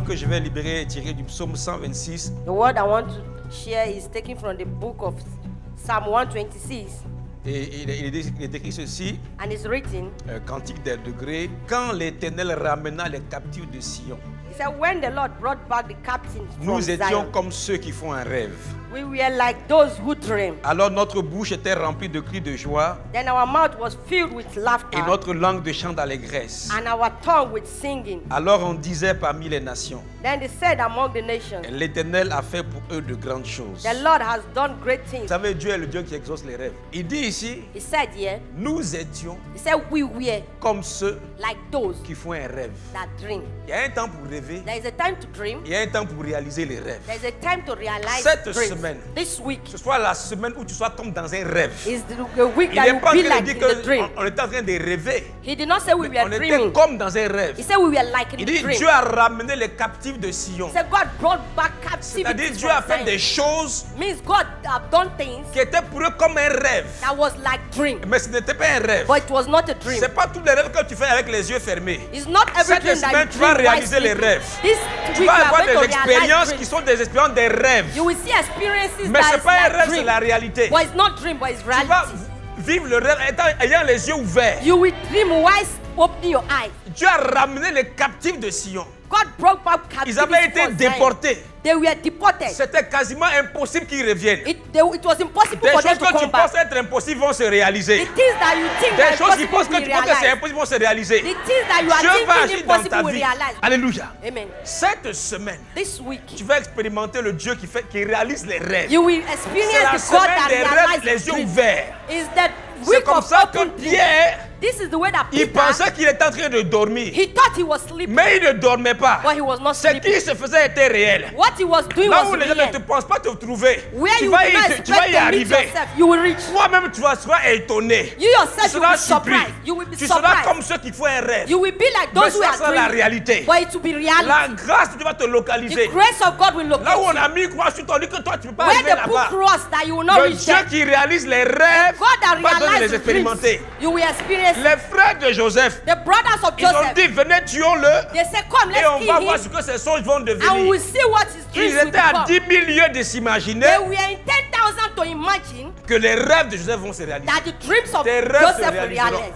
enseignement que je vais libérer est tiré du psaume 126. The word I want to share is taken from the book of Psalm 126. Et il est écrit ceci, And it's written, Cantique des degrés, quand l'Éternel ramena les captifs de Sion, he said, when the Lord brought back the captives from nous étions Zion, comme ceux qui font un rêve. we were like those who dream. Alors notre bouche était remplie de cris de joie Then our mouth was filled with laughter, et notre langue de chants d'allégresse. and our tongue with singing. Alors on disait parmi les nations, Then they said among the nations, l'Éternel a fait pour eux de grandes choses. the Lord has done great Vous things. savez, Dieu est le Dieu qui exauce les rêves. Il dit ici, He said here, nous étions he said we were comme ceux like those qui font un rêve. that dream. Il y a un temps pour rêver, There is a time to dream. il y a un temps pour réaliser les rêves. There is a time to realize Cette dreams. semaine, This week ce soit la semaine où tu sois comme dans un rêve. is the week Il that n'est you pas en be train de like dire in the dream. qu'on était en train de rêver. He did not say we were On était dreaming. comme dans un rêve. He said we were like in Il the dit, dream. Dieu a ramené les captifs de Sion. He said God brought back captivity. C'est-à-dire, Dieu a fait des choses Means God have done things qui étaient pour eux comme un rêve. that was like dream, Mais ce n'était pas un rêve. but it was not a dream. Ce n'est pas tous les rêves que tu fais avec les yeux fermés. It's not every Cette dream that semaine, you tu vas dream while réaliser les sleeping. rêves. This Tu week vas you are avoir going to des realize expériences dreams. qui sont des expériences des rêves. You will see experiences Mais ce that n'est is pas un like rêve, c'est dream, la réalité. but it's not dream, but it's Tu vas reality. vivre le rêve ayant les yeux ouverts. You will dream while opening your eyes. Dieu a ramené les captifs de Sion. God broke back Ils captivity avaient été for Zion. déportés. They were deported. C'était quasiment impossible qu'ils reviennent. It was impossible Des for them choses to que tu come back. penses être impossibles vont se réaliser. The things that you think Des are choses qui impossible pensent que will tu penses que c'est realize. impossible vont se réaliser. The things that you are Dieu va thinking agir dans impossible ta will vie. realize. Alléluia. Amen. Cette semaine, This week, tu vas expérimenter le Dieu qui réalise les rêves. you will C'est experience la the God semaine that des rêves, realizes les yeux dreams. ouverts. Is the C'est week comme of ça que open dreams. Pierre, This is the way that il Peter, pensait qu'il était en train de dormir. he thought he was sleeping, Mais il ne dormait pas. but he was not Ce sleeping. qui se faisait était réel. What he was doing Là was où les gens ne te real. pensent pas te trouver, Where tu you vas do not y expect to meet arriver. yourself, you will reach. Toi-même, tu seras étonné. You Tu yourself, you will seras be surpris. surprised. You will be Tu seras surprised. comme ceux qui font un rêve. You will be like Mais those who ça are sera la dreaming, réalité. but it will be reality. La grâce de Dieu va te The localiser. grace of God will locate Là où on you. a mis croix sur ton lit que toi tu ne peux pas Where arriver the book là-bas. cross that you will not Le reach Dieu there. qui réalise les rêves God that va donner les realizes dreams, expérimenter. you will experience. Les frères de Joseph, The brothers of ils ont Joseph, dit venez tuons-le they said, come, et on let's va kill voir him, ce que ces songes vont and we devenir. will see what his dreams Ils will étaient à become. 10 000 lieues de s'imaginer They were in 10,000 to imagine que les rêves de Joseph vont se réaliser. that the dreams of Tes rêves se Joseph will réaliseront. realize.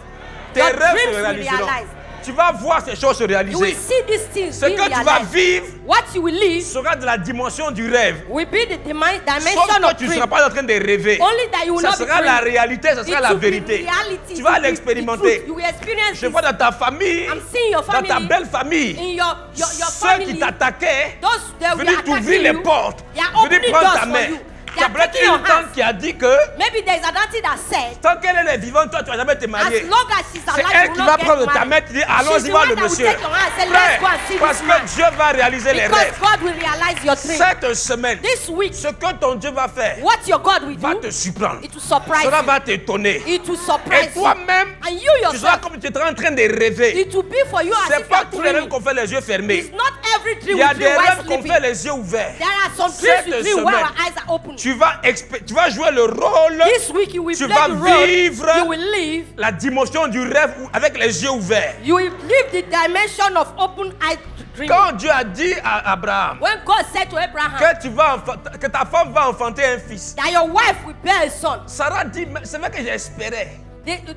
Tes Your rêves dreams se will réaliseront. realize. Tu vas voir ces choses se You will réaliser. see these things Ce being que tu vas realized. vivre What you will live sera de la dimension du rêve. will be the dimension Sauf que of tu ne dream. seras pas en train de rêver. Only that you will Ça not be sera la dreaming. réalité, ça sera It la will be vérité. reality. Tu It vas will be the l'expérimenter. truth. You will experience Je this. vois dans ta famille, I'm seeing your dans family, ta belle famille, in your ceux family, qui t'attaquaient, those that were venir t'ouvrir attacking les you, portes, they are venir opening prendre doors ta for main. you. Il y a They are peut-être taking your une tante hands. qui a dit que Maybe there's an auntie that said, tant qu'elle est vivante, toi, tu ne vas jamais te as marier. long as she's C'est alive, elle you qui will va not get prendre ta married. main et te dire She's allons-y the voir one le that will monsieur. take your hand and say, Frère, let's go and see parce this que man. Dieu va réaliser les Because rêves. God will realize your dream. Cette semaine, This week, ce que ton Dieu va faire what your God will va do, te surprendre. it will surprise Cela you. va t'étonner. It will Et surprise you. toi-même, And you tu seras yourself, comme tu es en train de rêver. it will be for you as C'est if pas you're tous les rêves dreaming. qu'on fait les yeux fermés. It's not every Il dream y a we des dream while rêves qu'on sleeping. fait les yeux ouverts. There are some dreams we Cette dream while our semaine, eyes are open. tu vas jouer le rôle, This week you will tu play vas the role. vivre You will live. la dimension du rêve avec les yeux ouverts. You will live the dimension of open eyed dreaming. Quand Dieu a dit à Abraham When God said to Abraham que ta femme va enfanter un fils, that your wife will bear a son, Sarah dit, mais c'est vrai que j'espérais.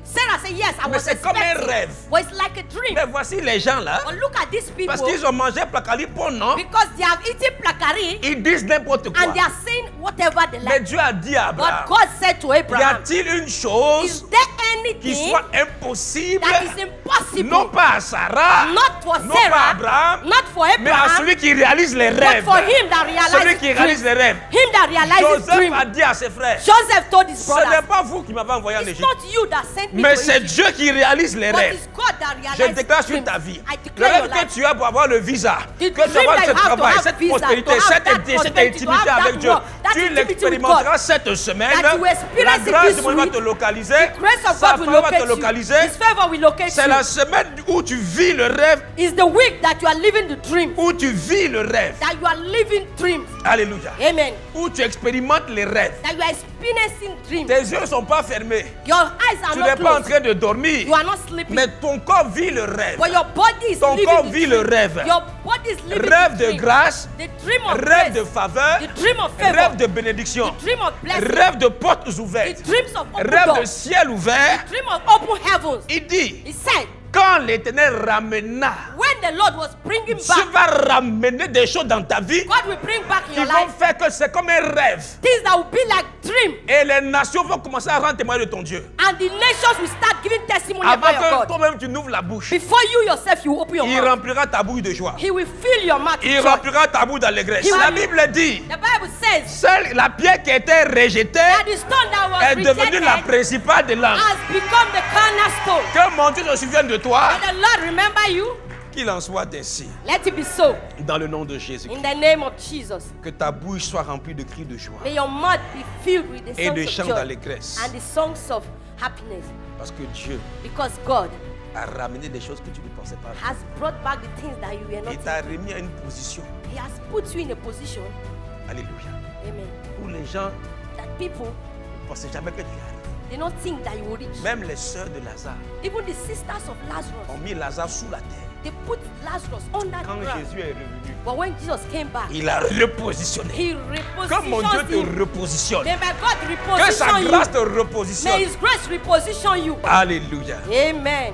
Sarah said, yes, I Mais was c'est comme un expecting. rêve. But it's like a dream. Mais voici les gens là, But look at these people. parce qu'ils ont mangé placali pour non, Because they have eaten placari ils disent n'importe quoi. and they are saying whatever they Mais like. Dieu a dit à But Abraham, God said to y Abraham, a-t-il une chose is there qui anything soit impossible, that is impossible? non pas à Sarah, Not for non pas à Sarah, Abraham, not for mais à Abraham, celui qui réalise les but rêves. for him that Celui realizes qui réalise les rêves. Him that realizes Joseph dream. a dit à ses frères, Joseph told his ce n'est brothers, pas vous qui m'avez envoyé en it's Égypte, not you that sent me mais to c'est Egypt, Dieu qui réalise les but rêves. it's God that Je realizes déclare sur dreams. ta vie, I le declare your rêve life. que tu as pour avoir le visa, The que tu dream avoir that ce you have to travail, have cette visa, prospérité, to have cette that prosperity, intimité to have avec that Dieu, work, that tu intimacy with l'expérimenteras God. cette semaine. That you experience La it grâce this de Dieu va week. te localiser, The grace of sa God will faveur va te locate you. localiser. His favor will locate C'est you. la semaine où tu vis le rêve, It's the week that you are living the dream. où tu vis le rêve. That you are living dreams. Alléluia. Amen. Où tu expérimentes les rêves. That you are experiencing dreams. Tes yeux ne sont pas fermés. Your eyes are Tu not n'es pas en closed. train de dormir. You are not sleeping. Mais ton corps vit le rêve. But your body is Ton living corps the vit dream. le rêve. Your body is living Rêve the de dream. grâce, The dream of rêve grace. de faveur, The dream of favor. rêve de bénédiction, The dream of blessing. rêve de portes The ouvertes, dreams of open rêve de doors. ciel ouvert. The dream of open heavens. Il dit, He said, quand l'Éternel ramena, when the Lord was bringing tu back, vas ramener des choses dans ta vie God will bring back in qui your vont life faire que c'est comme un rêve. things that will be like dream. Et les nations vont commencer à rendre témoignage de ton Dieu. And the nations will start giving testimony Avant about your que God. toi-même tu n'ouvres la bouche, Before you yourself, you open your il mouth. remplira ta bouche de joie. He will fill your mouth Il with joy. remplira ta bouche d'allégresse. Il La va- Bible dit, The Bible says seule la pierre qui était rejetée that the stone that was est devenue rejected la principale de l'âme. has become the cornerstone. Que mon Dieu se souvienne de toi. May the Lord remember you. Qu'il en soit ainsi. Let it be so. Dans le nom de Jésus. In the name of Jesus. Que ta bouche soit remplie de cris de joie May your mouth be filled with the et de songs chants of joy d'allégresse. and the songs of happiness. Parce que Dieu Because God a ramené des choses que tu ne pensais pas. has brought back the things that you were not Il t'a thinking. remis à une position. He has put you in a position, Alléluia. amen, Où les gens that people ne pensaient jamais que tu y arrives. they don't think that you will reach. Même les sœurs de Lazare Even the sisters of Lazarus, ont mis Lazare sous la terre. they put Lazarus under Quand the ground. Jésus est revenu, But when Jesus came back, il a repositionné. he Que mon Dieu repositioned him. te repositionne. May my God Que sa reposition grâce you. te May repositionne. His grace reposition you. Alléluia. Amen.